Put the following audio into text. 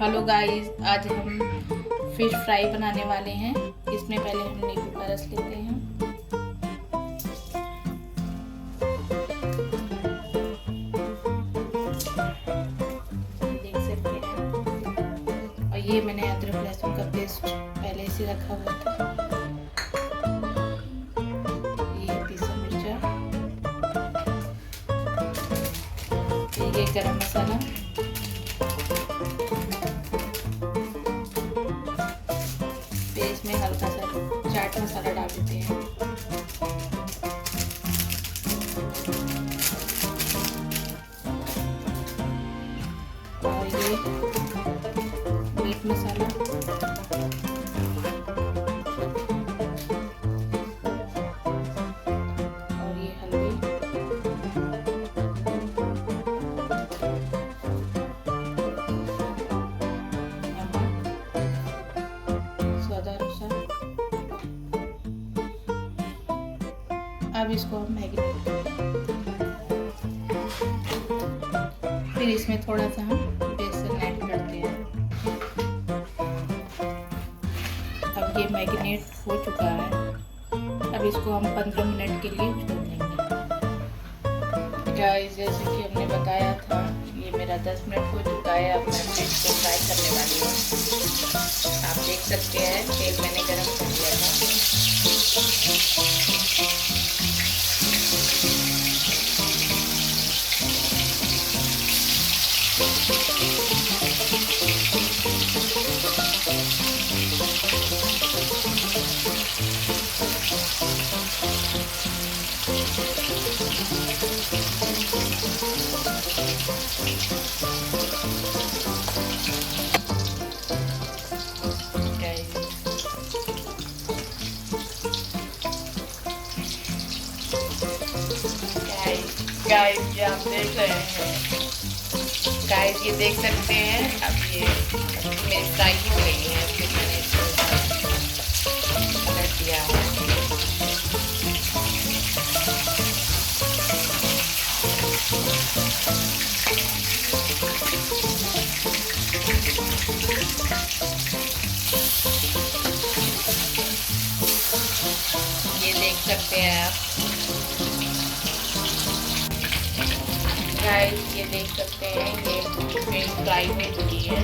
Hello guys, आज हम fish fry बनाने वाले हैं। इसमें पहले हम नींबू का रस लेते हैं। देख सकते हैं। और ये मैंने अदरक लहसुन का पेस्ट पहले से रखा हुआ था। ये पीसा मिर्चा, ये गरम मसाला, इसमें हल्का सा चाट मसाला डाल देते हैं। और ये मीट मसाला, और ये हल्दी, अब इसको हम मैरिनेट फिर इसमें थोड़ा सा हम बेसन ऐड करते हैं। अब ये मैरिनेट हो चुका है। अब इसको हम 15 मिनट के लिए छोड़ देंगे। गाइस, जैसे कि हमने बताया था, ये मेरा 10 मिनट हो चुका है। अब मैं फिश को फ्राई करने वाली हूँ। आप देख सकते हैं तेल मैंने गरम कर दिया था। गाइस, ये आप देख रहे हैं। गाइस, ये देख सकते हैं। अब ये मेरी फ्राई हो गई है। फिर मैंने इसको पलट दिया है। ये देख सकते हैं आप। गाइस, ये देख सकते हैं, ये फिश फ्राई हो चुकी है।